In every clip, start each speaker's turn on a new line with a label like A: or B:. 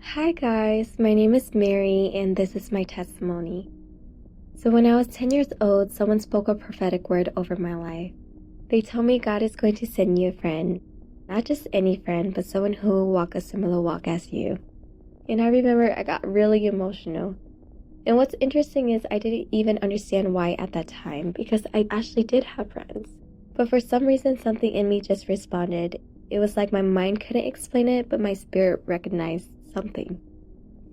A: Hi guys, my name is Mary and this is my testimony. So when I was 10 years old, someone spoke a prophetic word over my life. They told me God is going to send you a friend, not just any friend, but someone who will walk a similar walk as you. And I remember I got really emotional. And what's interesting is I didn't even understand why at that time because I actually did have friends. But for some reason, something in me just responded. It was like my mind couldn't explain it, but my spirit recognized something.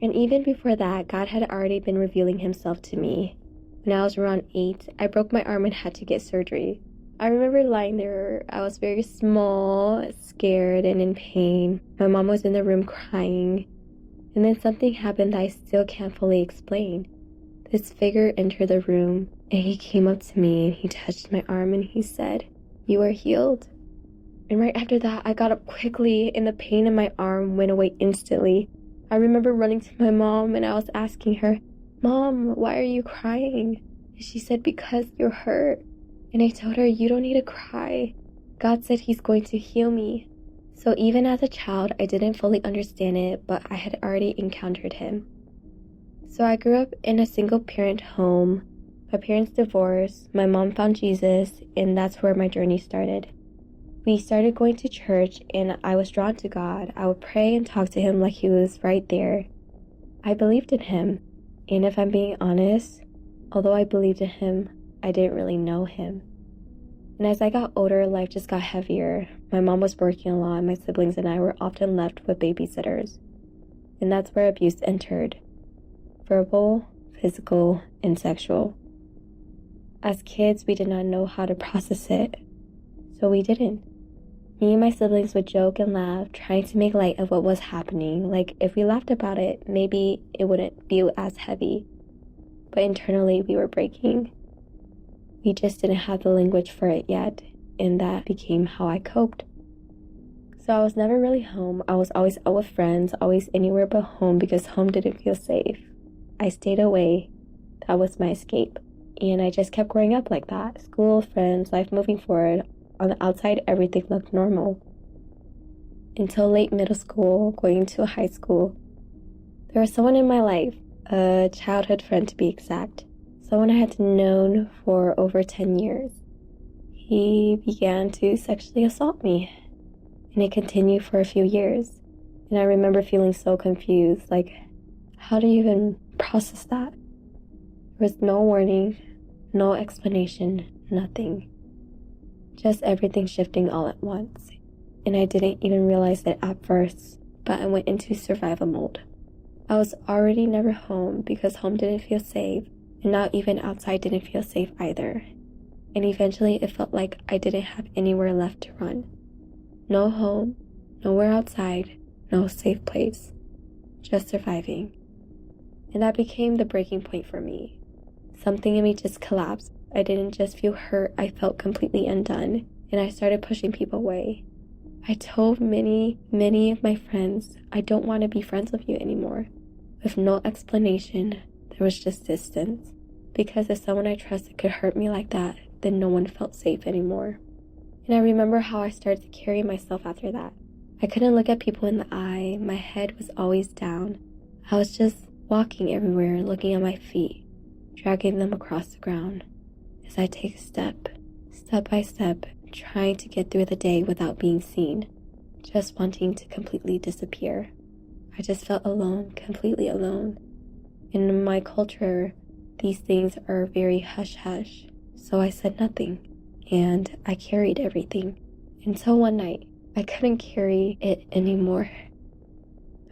A: And even before that, God had already been revealing himself to me. When I was around 8, I broke my arm and had to get surgery. I remember lying there. I was very small, scared, and in pain. My mom was in the room crying. And then something happened that I still can't fully explain. This figure entered the room, and he came up to me and he touched my arm and he said, "You are healed." And right after that, I got up quickly and the pain in my arm went away instantly. I remember running to my mom and I was asking her, "Mom, why are you crying?" And she said, "Because you're hurt." And I told her, "You don't need to cry. God said he's going to heal me." So even as a child, I didn't fully understand it, but I had already encountered him. So I grew up in a single parent home. My parents divorced, my mom found Jesus, and that's where my journey started. We started going to church and I was drawn to God. I would pray and talk to him like he was right there. I believed in him. And if I'm being honest, although I believed in him, I didn't really know him. And as I got older, life just got heavier. My mom was working a lot and my siblings and I were often left with babysitters. And that's where abuse entered. Verbal, physical, and sexual. As kids, we did not know how to process it. So we didn't. Me and my siblings would joke and laugh, trying to make light of what was happening. Like, if we laughed about it, maybe it wouldn't feel as heavy. But internally, we were breaking. We just didn't have the language for it yet, and that became how I coped. So I was never really home. I was always out with friends, always anywhere but home because home didn't feel safe. I stayed away. That was my escape. And I just kept growing up like that. School, friends, life moving forward. On the outside, everything looked normal. Until late middle school, going into high school, there was someone in my life, a childhood friend to be exact, someone I had known for over 10 years. He began to sexually assault me, and it continued for a few years. And I remember feeling so confused, like, how do you even process that? There was no warning, no explanation, nothing. Just everything shifting all at once. And I didn't even realize it at first, but I went into survival mode. I was already never home because home didn't feel safe, and not even outside didn't feel safe either. And eventually it felt like I didn't have anywhere left to run. No home, nowhere outside, no safe place. Just surviving. And that became the breaking point for me. Something in me just collapsed. I didn't just feel hurt, I felt completely undone, and I started pushing people away. I told many of my friends, I don't want to be friends with you anymore. With no explanation, there was just distance. Because if someone I trusted could hurt me like that, then no one felt safe anymore. And I remember how I started to carry myself after that. I couldn't look at people in the eye, my head was always down. I was just walking everywhere, looking at my feet, dragging them across the ground. As I take step by step, trying to get through the day without being seen, just wanting to completely disappear. I just felt alone, completely alone. In my culture, these things are very hush-hush, so I said nothing, and I carried everything. Until one night, I couldn't carry it anymore.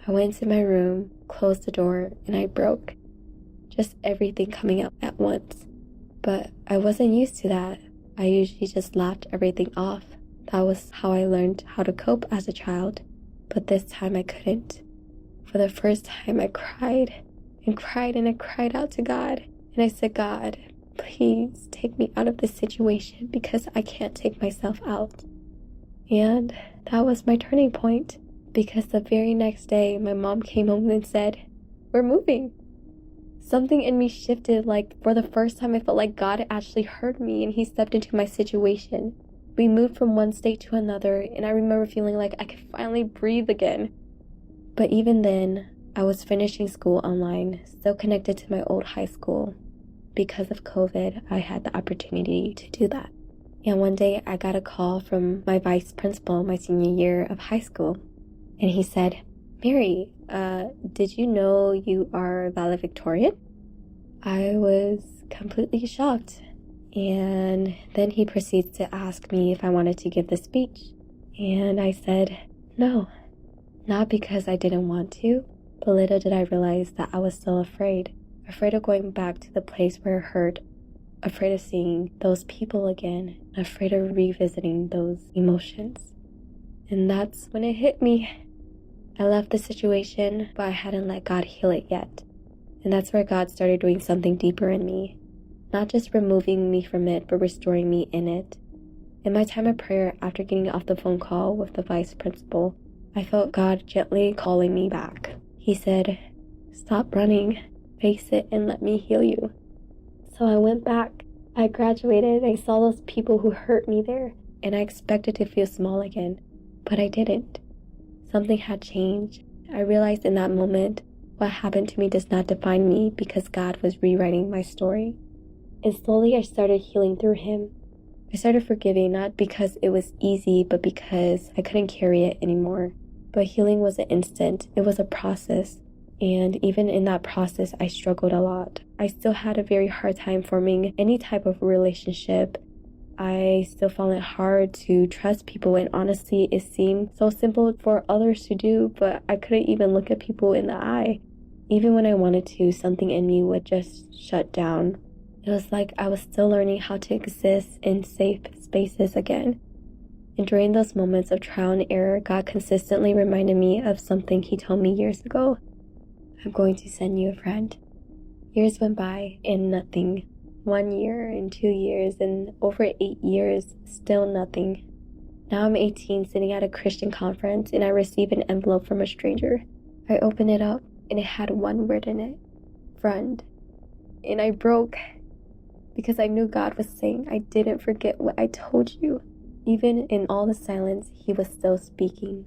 A: I went to my room, closed the door, and I broke. Just everything coming out at once. But I wasn't used to that. I usually just laughed everything off. That was how I learned how to cope as a child. But this time I couldn't. For the first time I cried and cried and I cried out to God. And I said, "God, please take me out of this situation because I can't take myself out." And that was my turning point. Because the very next day my mom came home and said, "We're moving." Something in me shifted, like for the first time I felt like God actually heard me and he stepped into my situation. We moved from one state to another and I remember feeling like I could finally breathe again. But even then, I was finishing school online, still connected to my old high school. Because of COVID, I had the opportunity to do that. And one day I got a call from my vice principal my senior year of high school. And he said, "Mary, did you know you are valedictorian?" I was completely shocked. And then he proceeds to ask me if I wanted to give the speech. And I said, no, not because I didn't want to, but little did I realize that I was still afraid of going back to the place where it hurt, afraid of seeing those people again, afraid of revisiting those emotions. And that's when it hit me. I left the situation, but I hadn't let God heal it yet. And that's where God started doing something deeper in me, not just removing me from it, but restoring me in it. In my time of prayer, after getting off the phone call with the vice principal, I felt God gently calling me back. He said, "Stop running, face it, and let me heal you." So I went back. I graduated. I saw those people who hurt me there, and I expected to feel small again, but I didn't. Something had changed. I realized in that moment, what happened to me does not define me because God was rewriting my story. And slowly I started healing through Him. I started forgiving not because it was easy, but because I couldn't carry it anymore. But healing was an instant. It was a process. And even in that process, I struggled a lot. I still had a very hard time forming any type of relationship. I still found it hard to trust people, and honestly, it seemed so simple for others to do, but I couldn't even look at people in the eye. Even when I wanted to, something in me would just shut down. It was like I was still learning how to exist in safe spaces again. And during those moments of trial and error, God consistently reminded me of something He told me years ago. "I'm going to send you a friend." Years went by and nothing. 1 year and 2 years and over 8 years, still nothing. Now I'm 18, sitting at a Christian conference, and I receive an envelope from a stranger. I open it up, and it had one word in it: friend. And I broke, because I knew God was saying, I didn't forget what I told you. Even in all the silence, He was still speaking.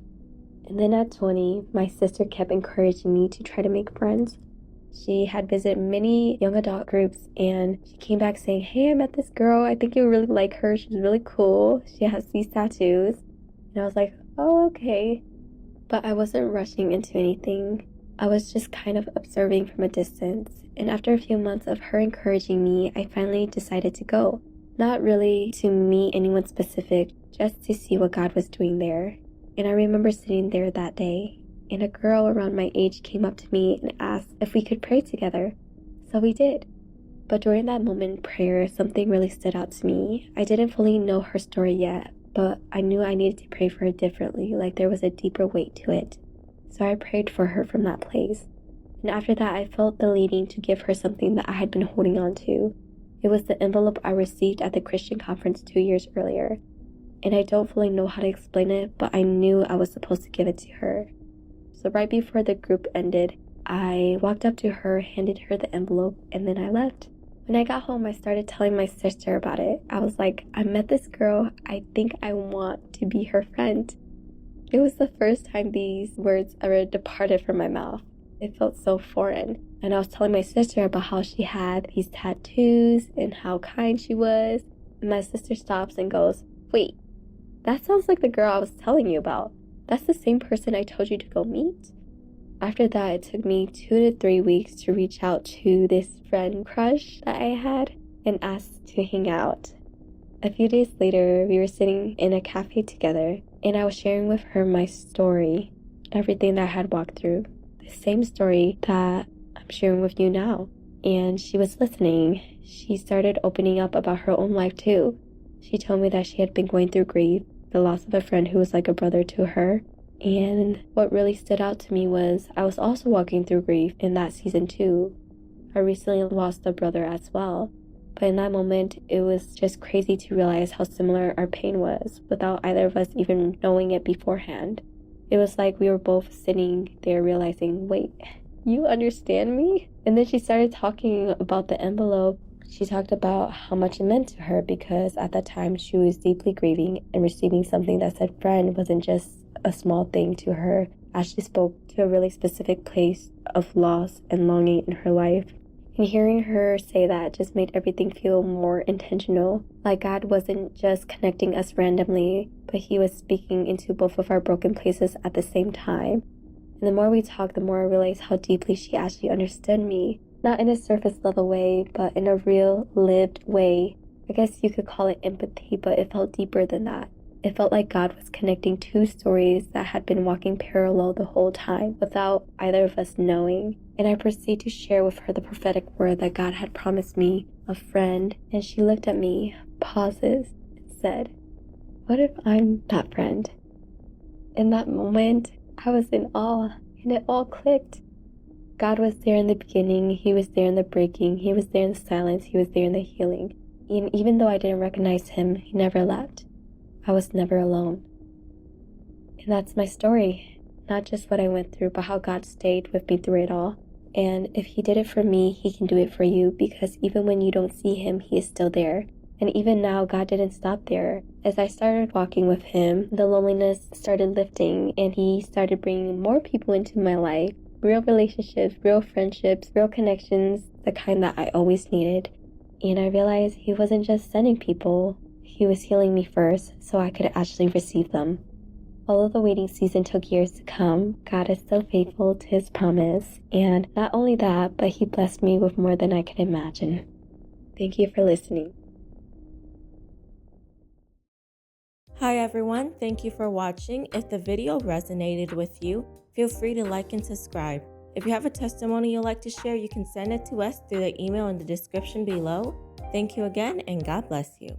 A: And then at 20, my sister kept encouraging me to try to make friends. She had visited many young adult groups, and she came back saying, "Hey, I met this girl. I think you'll really like her. She's really cool. She has these tattoos." And I was like, "Oh, okay." But I wasn't rushing into anything. I was just kind of observing from a distance. And after a few months of her encouraging me, I finally decided to go. Not really to meet anyone specific, just to see what God was doing there. And I remember sitting there that day, and a girl around my age came up to me and asked if we could pray together. So we did. But during that moment in prayer, something really stood out to me. I didn't fully know her story yet, but I knew I needed to pray for her differently, like there was a deeper weight to it. So I prayed for her from that place. And after that, I felt the leading to give her something that I had been holding on to. It was the envelope I received at the Christian conference 2 years earlier. And I don't fully know how to explain it, but I knew I was supposed to give it to her. So right before the group ended, I walked up to her, handed her the envelope, and then I left. When I got home, I started telling my sister about it. I was like, "I met this girl. I think I want to be her friend." It was the first time these words ever departed from my mouth. It felt so foreign. And I was telling my sister about how she had these tattoos and how kind she was. And my sister stops and goes, "Wait, that sounds like the girl I was telling you about. That's the same person I told you to go meet?" After that, it took me 2 to 3 weeks to reach out to this friend crush that I had and ask to hang out. A few days later, we were sitting in a cafe together, and I was sharing with her my story, everything that I had walked through, the same story that I'm sharing with you now. And she was listening. She started opening up about her own life too. She told me that she had been going through grief, the loss of a friend who was like a brother to her. And what really stood out to me was I was also walking through grief in that season too. I recently lost a brother as well. But in that moment, it was just crazy to realize how similar our pain was without either of us even knowing it beforehand. It was like we were both sitting there realizing, wait, you understand me? And then she started talking about the envelope. She talked about how much it meant to her because at that time she was deeply grieving, and receiving something that said friend wasn't just a small thing to her. Ashley spoke to a really specific place of loss and longing in her life. And hearing her say that just made everything feel more intentional. Like God wasn't just connecting us randomly, but He was speaking into both of our broken places at the same time. And the more we talked, the more I realized how deeply she actually understood me. Not in a surface level way, but in a real, lived way. I guess you could call it empathy, but it felt deeper than that. It felt like God was connecting two stories that had been walking parallel the whole time without either of us knowing. And I proceeded to share with her the prophetic word that God had promised me, a friend. And she looked at me, pauses, and said, "What if I'm that friend?" In that moment, I was in awe, and it all clicked. God was there in the beginning, He was there in the breaking, He was there in the silence, He was there in the healing. And even though I didn't recognize Him, He never left. I was never alone. And that's my story. Not just what I went through, but how God stayed with me through it all. And if He did it for me, He can do it for you, because even when you don't see Him, He is still there. And even now, God didn't stop there. As I started walking with Him, the loneliness started lifting, and He started bringing more people into my life. Real relationships, real friendships, real connections, the kind that I always needed. And I realized He wasn't just sending people, He was healing me first so I could actually receive them. Although the waiting season took years to come, God is so faithful to His promise. And not only that, but He blessed me with more than I could imagine. Thank you for listening.
B: Hi everyone, thank you for watching. If the video resonated with you, feel free to like and subscribe. If you have a testimony you'd like to share, you can send it to us through the email in the description below. Thank you again, and God bless you.